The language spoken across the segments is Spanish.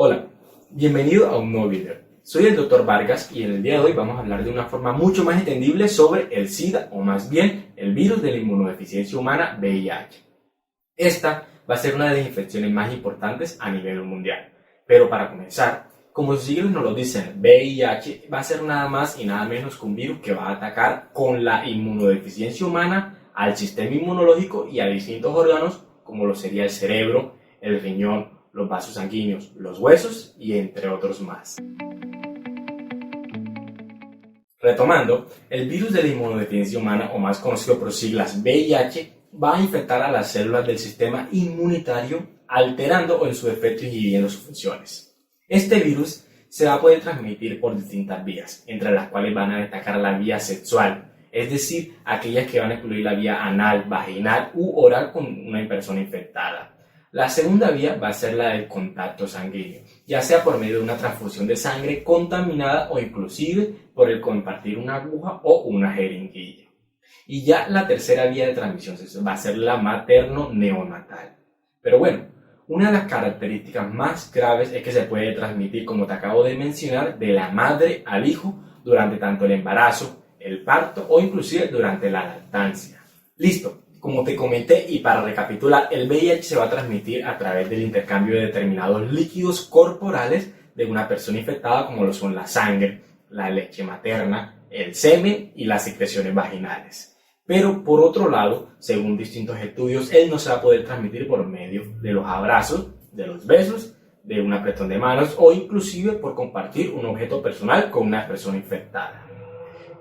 Hola, bienvenido a un nuevo video. Soy el Dr. Vargas y en el día de hoy vamos a hablar de una forma mucho más entendible sobre el SIDA o más bien el virus de la inmunodeficiencia humana VIH. Esta va a ser una de las infecciones más importantes a nivel mundial. Pero para comenzar, como sus siglas nos lo dicen, VIH va a ser nada más y nada menos que un virus que va a atacar con la inmunodeficiencia humana al sistema inmunológico y a distintos órganos como lo sería el cerebro, el riñón, los vasos sanguíneos, los huesos y entre otros más. Retomando, el virus de la inmunodeficiencia humana, o más conocido por siglas VIH, va a infectar a las células del sistema inmunitario, alterando o en su defecto inhibiendo sus funciones. Este virus se va a poder transmitir por distintas vías, entre las cuales van a destacar la vía sexual, es decir, aquellas que van a incluir la vía anal, vaginal u oral con una persona infectada. La segunda vía va a ser la del contacto sanguíneo, ya sea por medio de una transfusión de sangre contaminada o inclusive por el compartir una aguja o una jeringuilla. Y ya la tercera vía de transmisión va a ser la materno-neonatal. Pero bueno, una de las características más graves es que se puede transmitir, como te acabo de mencionar, de la madre al hijo durante tanto el embarazo, el parto o inclusive durante la lactancia. Listo. Como te comenté y para recapitular, el VIH se va a transmitir a través del intercambio de determinados líquidos corporales de una persona infectada, como lo son la sangre, la leche materna, el semen y las secreciones vaginales. Pero por otro lado, según distintos estudios, él no se va a poder transmitir por medio de los abrazos, de los besos, de un apretón de manos o inclusive por compartir un objeto personal con una persona infectada.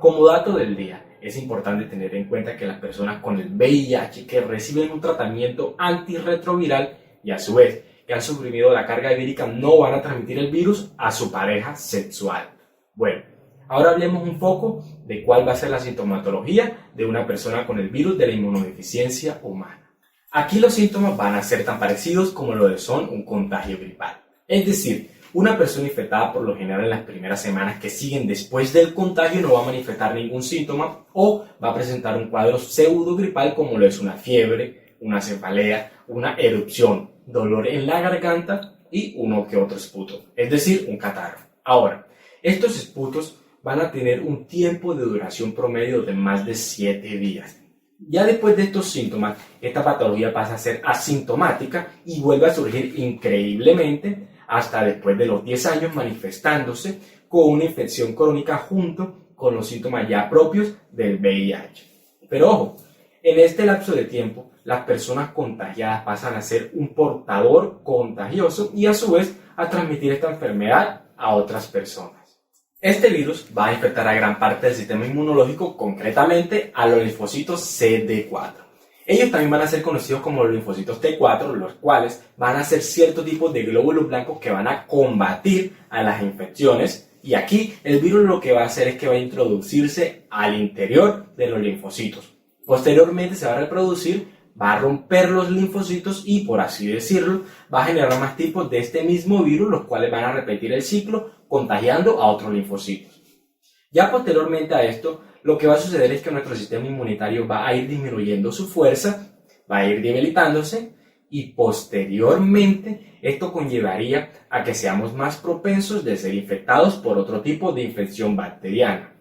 Como dato del día, es importante tener en cuenta que las personas con el VIH que reciben un tratamiento antirretroviral y a su vez que han suprimido la carga vírica no van a transmitir el virus a su pareja sexual. Bueno, ahora hablemos un poco de cuál va a ser la sintomatología de una persona con el virus de la inmunodeficiencia humana. Aquí los síntomas van a ser tan parecidos como lo son un contagio gripal. Es decir, una persona infectada por lo general en las primeras semanas que siguen después del contagio no va a manifestar ningún síntoma o va a presentar un cuadro pseudogripal como lo es una fiebre, una cefalea, una erupción, dolor en la garganta y uno que otro esputo, es decir, un catarro. Ahora, estos esputos van a tener un tiempo de duración promedio de más de 7 días. Ya después de estos síntomas, esta patología pasa a ser asintomática y vuelve a surgir increíblemente hasta después de los 10 años manifestándose con una infección crónica junto con los síntomas ya propios del VIH. Pero ojo, en este lapso de tiempo, las personas contagiadas pasan a ser un portador contagioso y a su vez a transmitir esta enfermedad a otras personas. Este virus va a infectar a gran parte del sistema inmunológico, concretamente a los linfocitos CD4. Ellos también van a ser conocidos como los linfocitos T4, los cuales van a ser cierto tipo de glóbulos blancos que van a combatir a las infecciones. Y aquí el virus lo que va a hacer es que va a introducirse al interior de los linfocitos. Posteriormente se va a reproducir, va a romper los linfocitos y, por así decirlo, va a generar más tipos de este mismo virus, los cuales van a repetir el ciclo contagiando a otros linfocitos. Ya posteriormente a esto, lo que va a suceder es que nuestro sistema inmunitario va a ir disminuyendo su fuerza, va a ir debilitándose y posteriormente esto conllevaría a que seamos más propensos de ser infectados por otro tipo de infección bacteriana.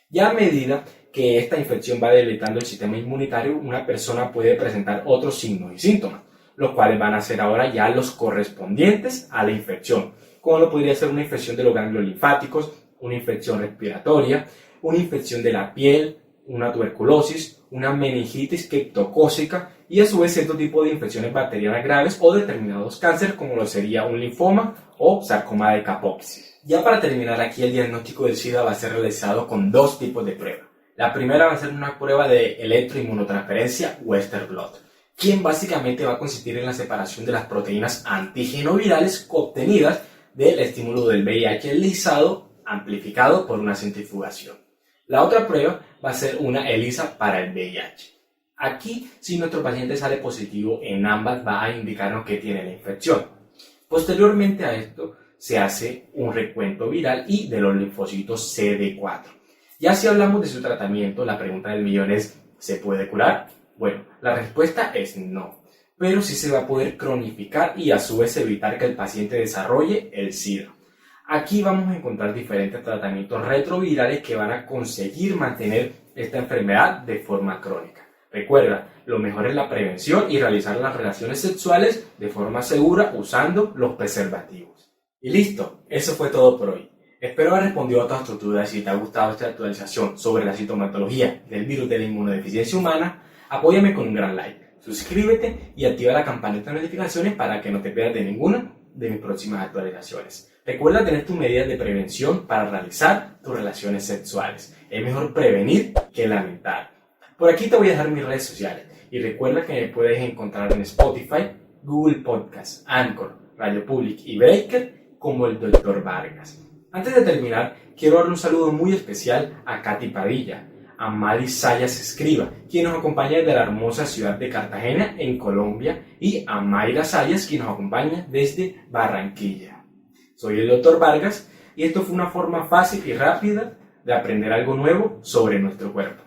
Ya a medida que esta infección va debilitando el sistema inmunitario, una persona puede presentar otros signos y síntomas, los cuales van a ser ahora ya los correspondientes a la infección, como lo podría ser una infección de los ganglios linfáticos, una infección respiratoria, una infección de la piel, una tuberculosis, una meningitis criptocócica y a su vez cierto tipo de infecciones bacterianas graves o determinados cánceres como lo sería un linfoma o sarcoma de Kaposi. Ya para terminar aquí, el diagnóstico del SIDA va a ser realizado con dos tipos de pruebas. La primera va a ser una prueba de electroinmunotransferencia Western blot, quien básicamente va a consistir en la separación de las proteínas antígeno-virales obtenidas del estímulo del VIH lisado amplificado por una centrifugación. La otra prueba va a ser una ELISA para el VIH. Aquí, si nuestro paciente sale positivo en ambas, va a indicarnos que tiene la infección. Posteriormente a esto, se hace un recuento viral y de los linfocitos CD4. Ya si hablamos de su tratamiento, la pregunta del millón es, ¿se puede curar? Bueno, la respuesta es no. pero sí se va a poder cronificar y a su vez evitar que el paciente desarrolle el SIDA. Aquí vamos a encontrar diferentes tratamientos retrovirales que van a conseguir mantener esta enfermedad de forma crónica. Recuerda, lo mejor es la prevención y realizar las relaciones sexuales de forma segura usando los preservativos. Y listo, eso fue todo por hoy. Espero haber respondido a todas tus dudas. Si te ha gustado esta actualización sobre la sintomatología del virus de la inmunodeficiencia humana, apóyame con un gran like, suscríbete y activa la campanita de notificaciones para que no te pierdas de ninguna de mis próximas actualizaciones. Recuerda tener tus medidas de prevención para realizar tus relaciones sexuales. Es mejor prevenir que lamentar. Por aquí te voy a dejar mis redes sociales y recuerda que me puedes encontrar en Spotify, Google Podcasts, Anchor, Radio Public y Breaker como el Dr. Vargas. Antes de terminar, quiero darle un saludo muy especial a Katy Padilla, a Madi Sayas Escriba, quien nos acompaña desde la hermosa ciudad de Cartagena, en Colombia, y a Mayra Sayas, quien nos acompaña desde Barranquilla. Soy el Dr. Vargas y esto fue una forma fácil y rápida de aprender algo nuevo sobre nuestro cuerpo.